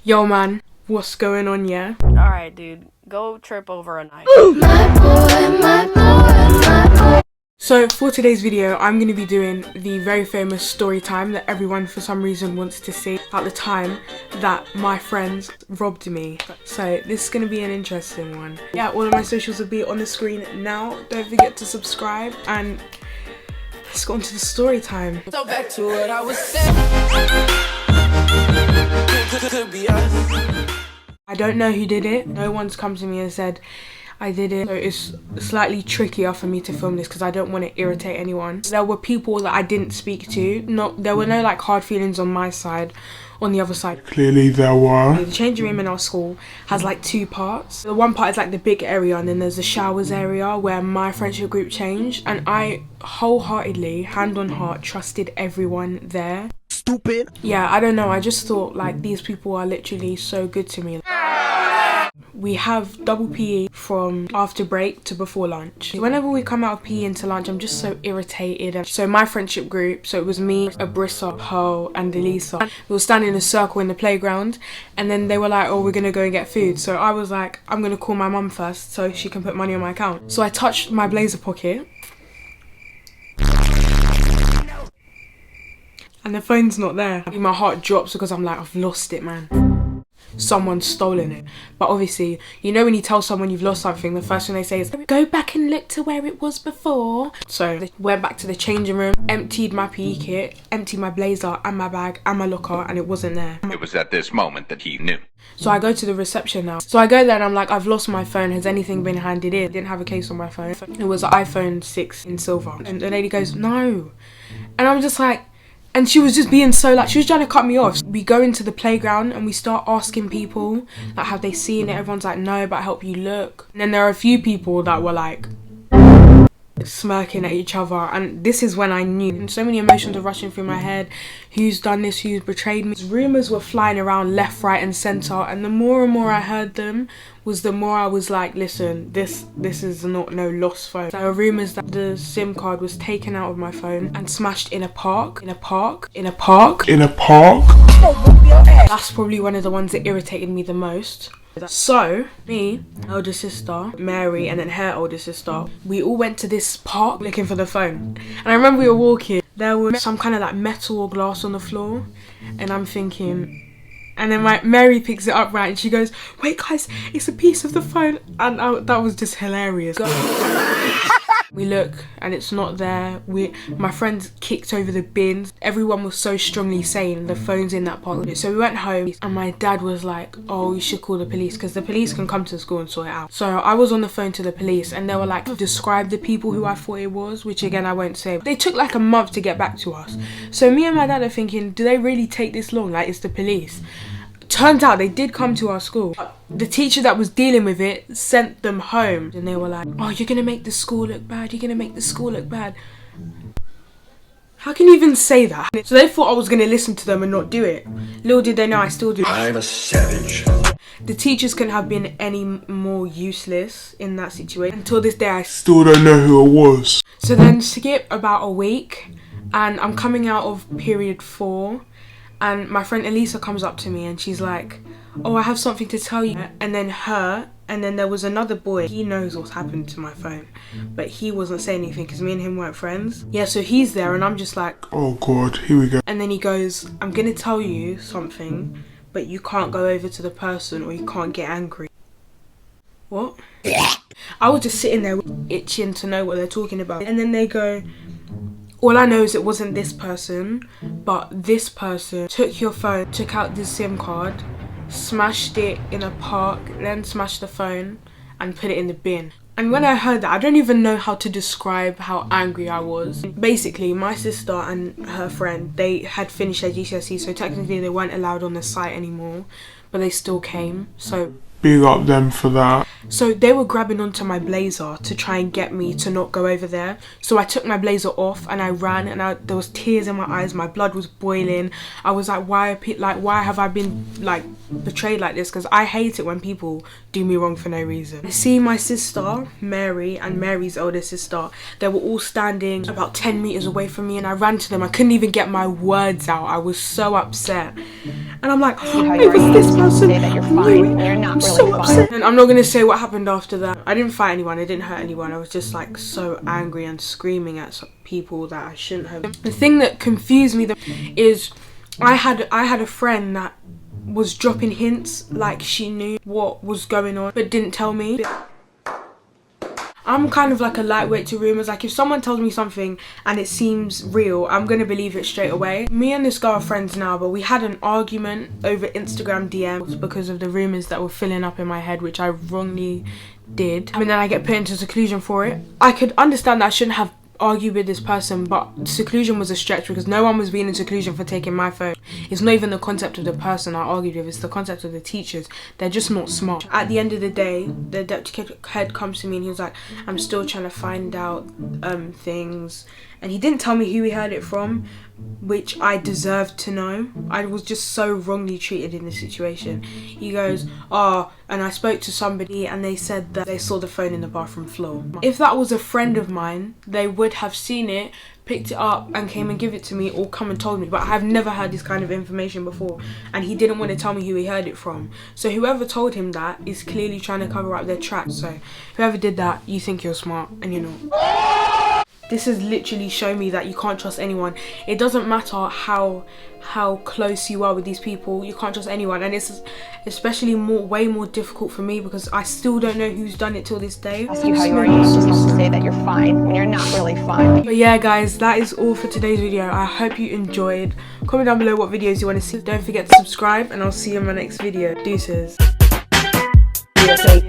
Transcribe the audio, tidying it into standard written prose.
Yo man, what's going on, yeah? Alright, dude. Go trip over a knife. So for today's video, I'm going to be doing the very famous story time that everyone for some reason wants to see at the time that my friends robbed me. So this is going to be an interesting one. Yeah, all of my socials will be on the screen now. Don't forget to subscribe and let's go on to the story time. So back to what I was saying. Could be us. I don't know who did it. No one's come to me and said I did it. So it's slightly trickier for me to film this because I don't want to irritate anyone. There were people that I didn't speak to. There were no like hard feelings on my side. On the other side, clearly there were. The changing room in our school has like two parts. The one part is like the big area, and then there's the showers area where my friendship group changed, and I wholeheartedly, hand on heart, trusted everyone there. Stupid. Yeah, I don't know, I just thought like these people are literally so good to me. We have double PE from after break to before lunch. Whenever we come out of PE into lunch, I'm just so irritated. And so my friendship group, so it was me, Abrissa, Pearl and Elisa. We were standing in a circle in the playground, and then they were like, oh, we're gonna go and get food. So I was like, I'm gonna call my mum first so she can put money on my account. So I touched my blazer pocket and the phone's not there. My heart drops because I'm like, I've lost it, man. Someone's stolen it. But obviously, you know when you tell someone you've lost something, the first thing they say is, go back and look to where it was before. So I went back to the changing room, emptied my PE kit, emptied my blazer and my bag and my locker, and it wasn't there. It was at this moment that he knew. So I go to the reception now. So I go there and I'm like, I've lost my phone. Has anything been handed in? I didn't have a case on my phone. It was an iPhone 6 in silver. And the lady goes, no. And I'm just like, and she was just being so like, she was trying to cut me off. We go into the playground and we start asking people, like, have they seen it? Everyone's like, no, but I help you look. And then there are a few people that were like, smirking at each other, and this is when I knew. And so many emotions were rushing through my head. Who's done this? Who's betrayed me? Rumours were flying around left, right and centre, and the more and more I heard them was the more I was like, listen, this is not no lost phone. There were rumours that the SIM card was taken out of my phone and smashed in a park. That's probably one of the ones that irritated me the most. So, me, elder sister, Mary, and then her older sister, we all went to this park looking for the phone. And I remember we were walking, there was some kind of like metal or glass on the floor, and I'm thinking, and then Mary picks it up, right, and she goes, wait guys, it's a piece of the phone. And that was just hilarious. We look and it's not there. My friends kicked over the bins. Everyone was so strongly saying the phone's in that park. So we went home and my dad was like, oh, you should call the police because the police can come to the school and sort it out. So I was on the phone to the police and they were like, describe the people who I thought it was, which again I won't say. They took like a month to get back to us. So me and my dad are thinking, do they really take this long? Like, it's the police. Turns out they did come to our school. The teacher that was dealing with it sent them home. And they were like, oh, you're going to make the school look bad. You're going to make the school look bad. How can you even say that? So they thought I was going to listen to them and not do it. Little did they know I still do. I'm a savage. The teachers couldn't have been any more useless in that situation. Until this day, I Still don't know who it was. So then skip about a week and I'm coming out of period 4. And my friend Elisa comes up to me and she's like, oh, I have something to tell you. And then there was another boy. He knows what's happened to my phone, but he wasn't saying anything because me and him weren't friends. Yeah, so he's there and I'm just like, oh God, here we go. And then he goes, I'm going to tell you something, but you can't go over to the person or you can't get angry. What? I was just sitting there itching to know what they're talking about. And then they go, all I know is it wasn't this person, but this person took your phone, took out the SIM card, smashed it in a park, then smashed the phone and put it in the bin. And when I heard that, I don't even know how to describe how angry I was. Basically, my sister and her friend, they had finished their GCSE, so technically they weren't allowed on the site anymore, but they still came. So Big up them for that. So they were grabbing onto my blazer to try and get me to not go over there. So I took my blazer off and I ran, and there was tears in my eyes. My blood was boiling. I was like, why have I been like betrayed like this? Because I hate it when people do me wrong for no reason. I see my sister Mary and Mary's older sister. They were all standing about 10 meters away from me, and I ran to them. I couldn't even get my words out. I was so upset, and I'm like, oh, it was this person. I'm so upset. And I'm not gonna say what happened after that. I didn't fight anyone. I didn't hurt anyone. I was just like so angry and screaming at some people that I shouldn't have. The thing that confused me is I had a friend that was dropping hints like she knew what was going on but didn't tell me. I'm kind of like a lightweight to rumours. Like if someone tells me something and it seems real, I'm gonna believe it straight away. Me and this girl are friends now, but we had an argument over Instagram DMs because of the rumours that were filling up in my head, which I wrongly did. And then I get put into seclusion for it. I could understand that I shouldn't have argued with this person, but seclusion was a stretch because no one was being in seclusion for taking my phone. It's not even the concept of the person I argued with, it's the concept of the teachers. They're just not smart. At the end of the day, the deputy head comes to me and he was like, I'm still trying to find out things, and he didn't tell me who he heard it from, which I deserved to know. I was just so wrongly treated in this situation. He goes, oh, and I spoke to somebody and they said that they saw the phone in the bathroom floor. If that was a friend of mine, they would have seen it, picked it up and came and give it to me, or come and told me. But I've never heard this kind of information before, and he didn't want to tell me who he heard it from. So whoever told him that is clearly trying to cover up their tracks. So whoever did that, you think you're smart and you're not. This has literally shown me that you can't trust anyone. It doesn't matter how close you are with these people, you can't trust anyone. And it's especially way more difficult for me because I still don't know who's done it till this day. Ask you how you are, you just have to say that you're fine when you're not really fine. But yeah guys, that is all for today's video. I hope you enjoyed. Comment down below what videos you want to see. Don't forget to subscribe, and I'll see you in my next video. Deuces. DUCES.